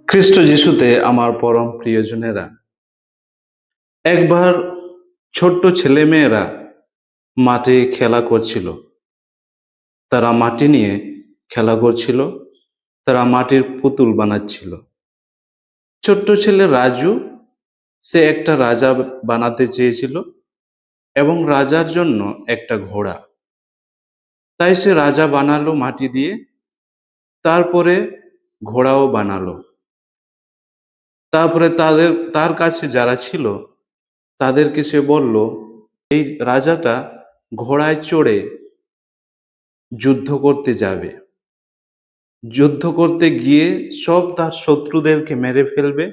খ্রিস্ট যিশুতে আমার পরম প্রিয়জনেরা, একবার ছোট্ট ছেলেমেয়েরা মাঠে খেলা করছিল। তারা মাটি নিয়ে খেলা করছিল। তারা মাটির পুতুল বানাচ্ছিল। ছোট্ট ছেলে রাজু, সে একটা রাজা বানাতে চেয়েছিল এবং রাজার জন্য একটা ঘোড়া। তাই সে রাজা বানালো মাটি দিয়ে, তারপরে ঘোড়াও বানালো। তারপরে তার কাছে যারা ছিল তাদেরকে সে বলল, এই রাজাটা ঘোড়ায় চড়ে যুদ্ধ করতে যাবে। যুদ্ধ করতে গিয়ে সব তার শত্রুদেরকে মেরে ফেলবে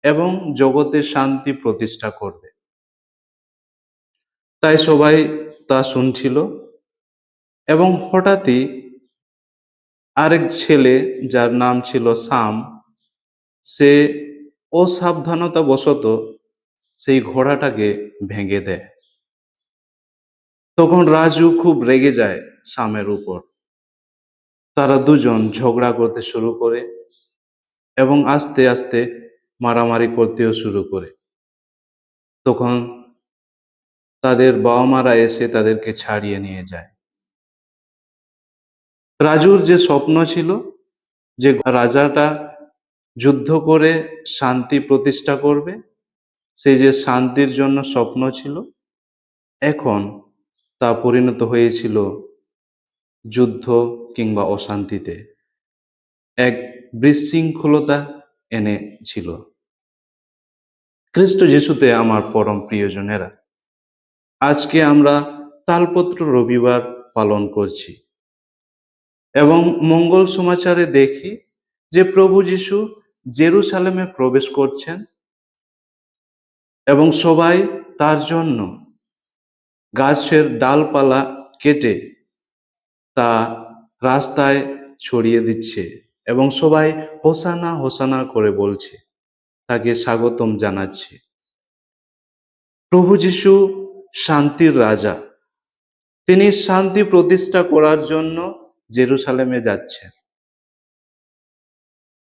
এবং জগতে শান্তি প্রতিষ্ঠা করবে। তাই সবাই তা শুনছিল এবং হঠাৎই আরেক ছেলে, যার নাম ছিল সাম, সে অসাবধানতাবশত সেই ঘোড়াটাকে ভেঙে দেয়। তখন রাজু খুব রেগে যায় সামের উপর। তারা দুজন ঝগড়া করতে শুরু করে এবং আস্তে আস্তে মারামারি করতেও শুরু করে। তখন তাদের বাবা মারা এসে তাদেরকে ছাড়িয়ে নিয়ে যায়। রাজুর যে স্বপ্ন ছিল যে রাজাটা যুদ্ধ করে শান্তি প্রতিষ্ঠা করবে, সেই যে শান্তির জন্য স্বপ্ন ছিল, এখন তা পরিণত হয়েছিল যুদ্ধ কিংবা অশান্তিতে। এক বিশৃঙ্খলতা এনেছিল। খ্রিস্ট যিশুতে আমার পরম প্রিয়জনেরা, আজকে আমরা তালপত্র রবিবার পালন করছি এবং মঙ্গল সমাচারে দেখি যে প্রভু যিশু জেরুসালেমে প্রবেশ করছেন এবং সবাই তার জন্য গাছের ডালপালা কেটে তা রাস্তায় ছড়িয়ে দিচ্ছে এবং সবাই হোসানা হোসানা করে বলছে, তাকে স্বাগতম জানাচ্ছে। প্রভু যিশু শান্তির রাজা। তিনি শান্তি প্রতিষ্ঠা করার জন্য জেরুসালেমে যাচ্ছেন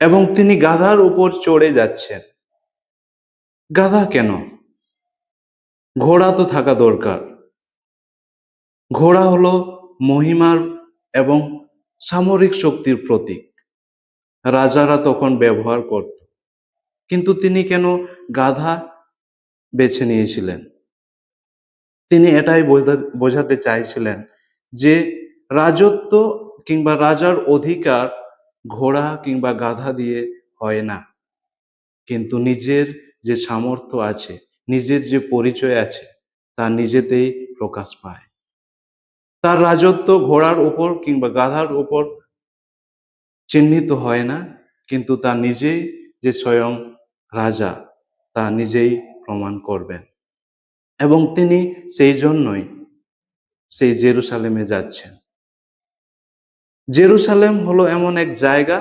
এবং তিনি গাধার উপর চড়ে যাচ্ছেন। গাধা কেন? ঘোড়া তো থাকা দরকার। ঘোড়া হলো মহিমার এবং সামরিক শক্তির প্রতীক। রাজারা তখন ব্যবহার করত, কিন্তু তিনি কেন গাধা বেছে নিয়েছিলেন? তিনি এটাই বোঝাতে চাইছিলেন যে রাজত্ব কিংবা রাজার অধিকার ঘোড়া কিংবা গাধা দিয়ে হয় না, কিন্তু নিজের যে সামর্থ্য আছে, নিজের যে পরিচয় আছে, তা নিজেতেই প্রকাশ পায়। তার রাজত্ব ঘোড়ার উপর কিংবা গাধার উপর চিহ্নিত হয় না, কিন্তু তা নিজেই যে স্বয়ং রাজা, তা নিজেই প্রমাণ করবেন। এবং তিনি সেই জন্যই সেই জেরুসালেমে যাচ্ছেন। জেরুসালেম হলো এমন এক জায়গা,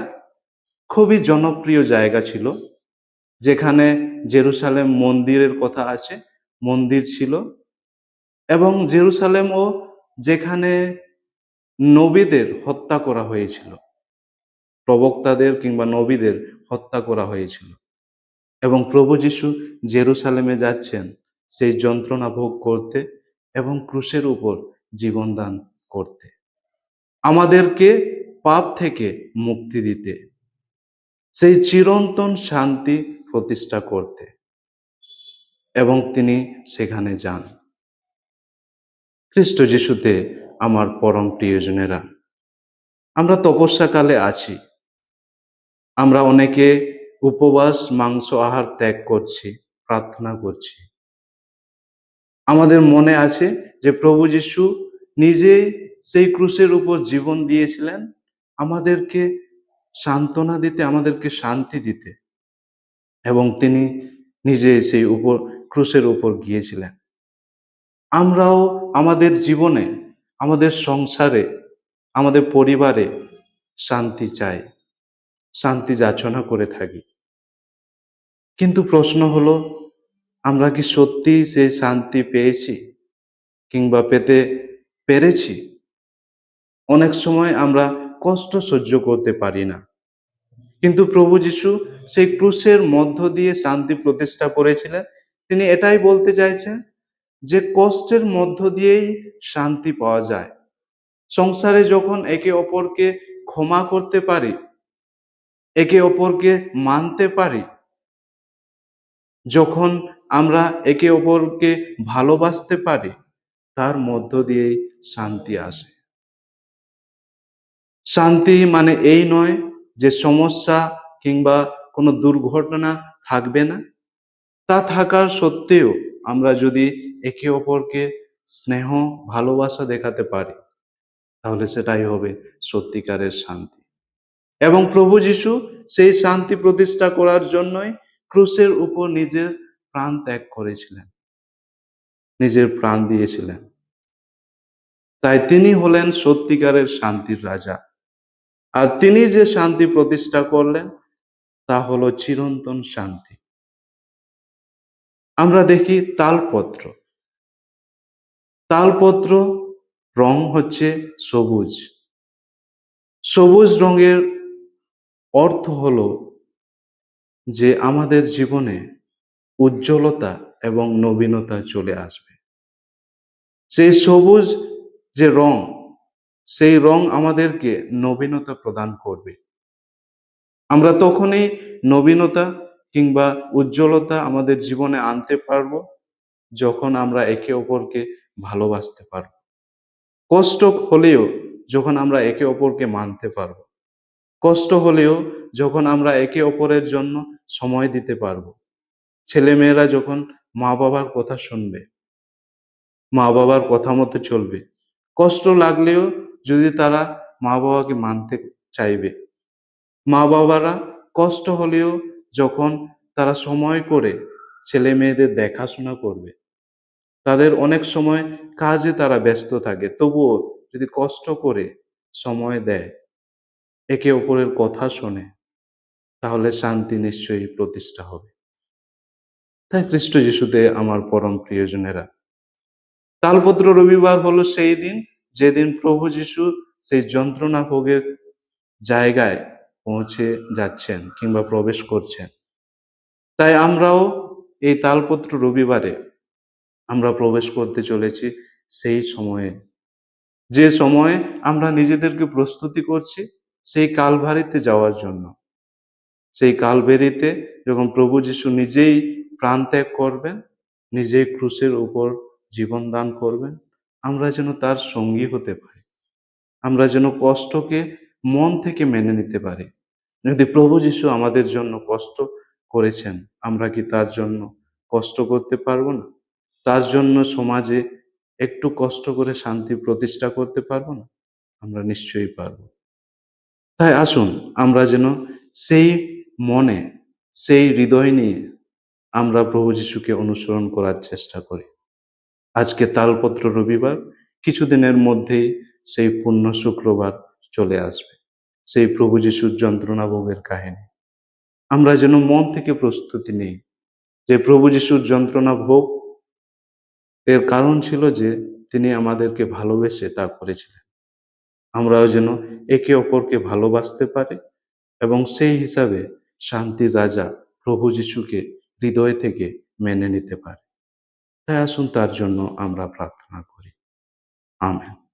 খুবই জনপ্রিয় জায়গা ছিল, যেখানে জেরুসালেম মন্দিরের কথা আছে, মন্দির ছিল। এবং জেরুসালেমও যেখানে নবীদের হত্যা করা হয়েছিল, প্রবক্তাদের কিংবা নবীদের হত্যা করা হয়েছিল। এবং প্রভু যিশু জেরুসালেমে যাচ্ছেন সেই যন্ত্রণা ভোগ করতে এবং ক্রুশের উপর জীবনদান করতে, আমাদেরকে পাপ থেকে মুক্তি দিতে, সেই চিরন্তন শান্তি প্রতিষ্ঠা করতে। এবং তিনি সেখানে যান। খ্রিস্ট যিশুতে আমার পরম প্রিয়জনেরা, আমরা তপস্যাকালে আছি। আমরা অনেকে উপবাস, মাংস আহার ত্যাগ করছি, প্রার্থনা করছি। আমাদের মনে আছে যে প্রভু যিশু নিজেই সেই ক্রুশের উপর জীবন দিয়েছিলেন আমাদেরকে সান্ত্বনা দিতে, আমাদেরকে শান্তি দিতে, এবং তিনি নিজে সেই ক্রুশের উপর গিয়েছিলেন। আমরাও আমাদের জীবনে, আমাদের সংসারে, আমাদের পরিবারে শান্তি চাই, শান্তি যাচনা করে থাকি। কিন্তু প্রশ্ন হলো, আমরা কি সত্যি সেই শান্তি পেয়েছি কিংবা পেতে পেরেছি? অনেক সময় আমরা কষ্ট সহ্য করতে পারি না, কিন্তু প্রভু যিশু সেই ক্রুশের মধ্য দিয়ে শান্তি প্রতিষ্ঠা করেছিলেন। তিনি এটাই বলতে চাইছেন যে কষ্টের মধ্য দিয়েই শান্তি পাওয়া যায়। সংসারে যখন একে অপরকে ক্ষমা করতে পারি, একে অপরকে মানতে পারি, যখন আমরা একে অপরকে ভালোবাসতে পারি, তার মধ্য দিয়েই শান্তি আসে। শান্তি মানে এই নয় যে সমস্যা কিংবা কোনো দুর্ঘটনা থাকবে না। তা থাকার সত্ত্বেও আমরা যদি একে অপরকে স্নেহ, ভালোবাসা দেখাতে পারি, তাহলে সেটাই হবে সত্যিকারের শান্তি। এবং প্রভু যিশু সেই শান্তি প্রতিষ্ঠা করার জন্যই ক্রুশের উপর নিজের প্রাণ ত্যাগ করেছিলেন, নিজের প্রাণ দিয়েছিলেন। তাই তিনি হলেন সত্যিকারের শান্তির রাজা। আর তিনি যে শান্তি প্রতিষ্ঠা করলেন তা হলো চিরন্তন শান্তি। আমরা দেখি তালপত্র। তালপত্র রং হচ্ছে সবুজ। সবুজ রঙের অর্থ হলো যে আমাদের জীবনে উজ্জ্বলতা এবং নবীনতা চলে আসবে। সেই সবুজ যে রং, সেই রং আমাদেরকে নবীনতা প্রদান করবে। আমরা তখনই নবীনতা কিংবা উজ্জ্বলতা আমাদের জীবনে আনতে পারবো, যখন আমরা একে অপরকে ভালোবাসতে পারবো। কষ্ট হলেও যখন আমরা একে অপরকে মানতে পারবো। কষ্ট হলেও যখন আমরা একে অপরের জন্য সময় দিতে পারবো। ছেলেমেয়েরা যখন মা-বাবার কথা শুনবে, মা-বাবার কথা মতো চলবে। কষ্ট লাগলেও যদি তারা মা-বাবাকে মানতে চাইবে। মা-বাবারা কষ্ট হলেও যখন তারা সময় করে ছেলেমেয়েদের দেখাশোনা করবে। তাদের অনেক সময় কাজে তারা ব্যস্ত থাকে, তবুও যদি কষ্ট করে সময় দেয়, একে অপরের কথা শোনে, তাহলে শান্তি নিশ্চয়ই প্রতিষ্ঠা হবে। তাই খ্রিস্ট যিশুতে আমার পরম প্রিয়জনেরা, তালপত্র রবিবার হলো সেই দিন যেদিন প্রভু যিশু সেই যন্ত্রণা ভোগের জায়গায় পৌঁছে যাচ্ছেন কিংবা প্রবেশ করছেন। তাই আমরাও এই তালপত্র রবিবারে আমরা প্রবেশ করতে চলেছি সেই সময়ে, যে সময়ে আমরা নিজেদেরকে প্রস্তুতি করছি সেই কালভারিতে যাওয়ার জন্য। সেই কালভেরিতে যখন প্রভু যিশু নিজেই প্রাণ ত্যাগ করবেন, নিজেই ক্রুশের উপর জীবন দান করবেন, আমরা যেন তার সঙ্গী হতে পারি। আমরা যেন কষ্টকে মন থেকে মেনে নিতে পারি। যদি প্রভু যিশু আমাদের জন্য কষ্ট করেছেন, আমরা কি তার জন্য কষ্ট করতে পারবো না? তার জন্য সমাজে একটু কষ্ট করে শান্তি প্রতিষ্ঠা করতে পারবো না? আমরা নিশ্চয়ই পারবো। তাই আসুন আমরা যেন সেই মনে, সেই হৃদয় নিয়ে আমরা প্রভু যিশুকে অনুসরণ করার চেষ্টা করি। আজকে তালপত্র রবিবার, কিছুদিনের মধ্যেই সেই পুণ্য শুক্রবার চলে আসবে। সেই প্রভু যিশুর যন্ত্রণা ভোগের কাহিনী। আমরা যেন মন থেকে প্রস্তুতি নিই যে প্রভু যিশুর যন্ত্রণা ভোগ এর কারণ ছিল যে তিনি আমাদেরকে ভালোবেসে তা করেছিলেন। আমরাও যেন একে অপরকে ভালোবাসতে পারি এবং সেই হিসাবে শান্তির রাজা প্রভু যিশুকে হৃদয় থেকে মেনে নিতে পারি। তাই আসুন তার জন্য আমরা প্রার্থনা করি। আমেন।